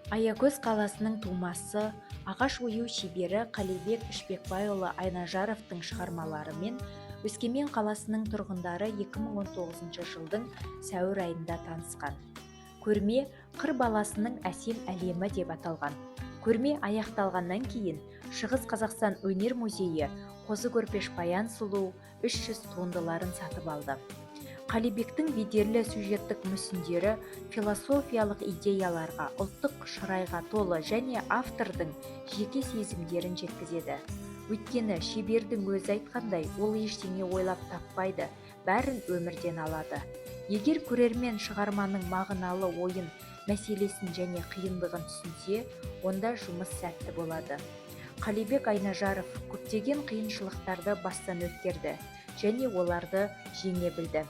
Аягөз қаласының тумасы, ағаш ою шебері Қалибек Ішпекбайұлы Айнажаровтың шығармаларымен Өскемен қаласының тұрғындары 2019 жылдың сәуір айында танысқан. Көрме қыр баласының әсем әлемі деп аталған. Көрме аяқталғаннан кейін Шығыс Қазақстан өнер музейі Қозы Көрпеш Баян Сұлу 300 туындыларын сатып алды. Қалибектің бедерлі сюжеттік мүсіндері философиялық идеяларға, ұлттық шырайға толы және автордың жеке сезімдерін жеткізеді. Өйткені шебердің өзі айтқандай, ол ештеңе ойлап таппайды, бәрін өмірден алады. Егер көрермен шығарманың мағыналы ойын, мәселесін және қиындығын түсінсе, онда жұмыс сәтті болады. Қалибек Айнажаров көптеген қиыншылықтарды бастан өткерді және оларды жеңе білді.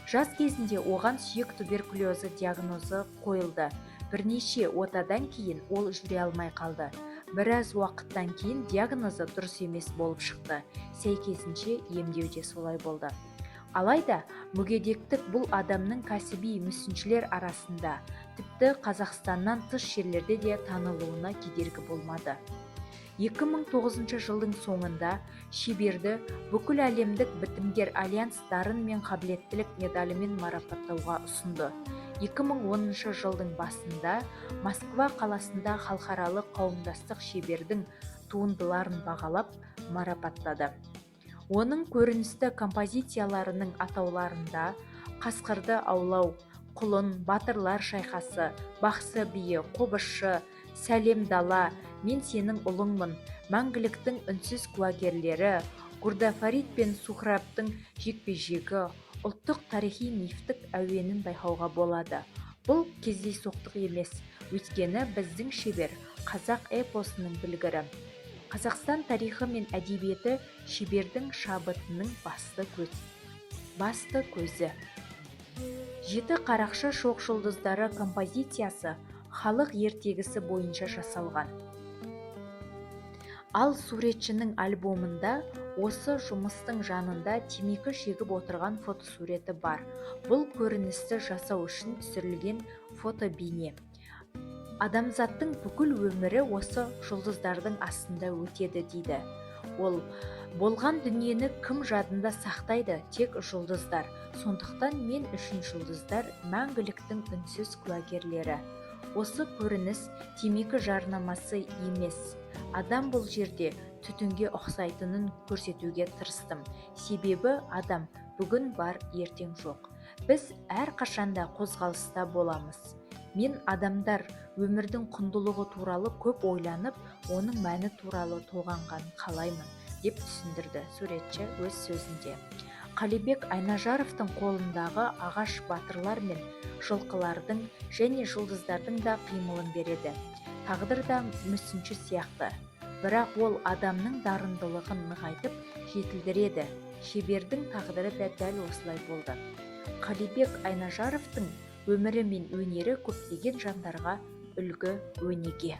Жас кезінде оған сүйек туберкулезі диагнозы қойылды. Бірнеше отадан кейін ол жүре алмай қалды. Біраз уақыттан кейін диагнозы дұрыс емес болып шықты. Сәйкесінше емдеу де солай болды. Алайда мүгедектік бұл адамның кәсіби мүсіншілер арасында, тіпті Қазақстаннан тыс жерлерде де танылуына кедергі болмады. 2009 жылдың соңында шеберді бүкіл әлемдік бітімгер альянс дарын мен қабілеттілік медалімен марапаттауға ұсынды. 2010 жылдың басында Москва қаласында халықаралық қауымдастық шебердің туындыларын бағалап марапаттады. Оның көріністі композицияларының атауларында Қасқырды аулау, Құлын, Батырлар шайқасы, Бақсы биі, Қобызшы, Сәлем дала, Мен сенің ұлыңмын, Мәңгіліктің үнсіз куәгерлері, Гурдафарид пен Сухрабтың жекпе-жегі, ұлттық тарихи мифтік әуенін байқауға болады. Бұл кездейсоқтық емес, өйткені біздің шебер қазақ эпосының білгірі. Қазақстан тарихы мен әдебиеті шебердің шабытының басты көзі. Жеті қарақшы шоқ жұлдыздары композициясы халық ертегісі бойынша жасалған. Ал суретшінің альбомында осы жұмыстың жанында темекі шегіп отырған фотосуреті бар. Бұл көріністі жасау үшін түсірілген фотобейне. Адамзаттың бүкіл өмірі осы жұлдыздардың астында өтеді дейді. Ол болған дүниені кім жадында сақтайды? Тек жұлдыздар. Сондықтан мен үшін жұлдыздар мәңгіліктің үнсіз куәгерлері. Осы көрініс темекі жарнамасы емес. Адам бұл жерде түтінге ұқсайтынын көрсетуге тырыстым. Себебі адам бүгін бар, ертең жоқ. Біз әр қашанда қозғалыста боламыз. Мен адамдар өмірдің құндылығы туралы көп ойланып, оның мәні туралы толғанғанын қалаймын, деп түсіндірді суретші өз сөзінде. Қалибек Айнажаровтың қолындағы ағаш батырлар мен жылқылардың және жұлдыздардың да қимылын береді. Тағдыр да мүсінші сияқты. Бірақ ол адамның дарындылығын нығайтып жетілдіреді. Шебердің тағдыры да дәл осылай болды. Қалибек Айнажаровтың өмірі мен өнері көптеген жандарға үлгі өнеге.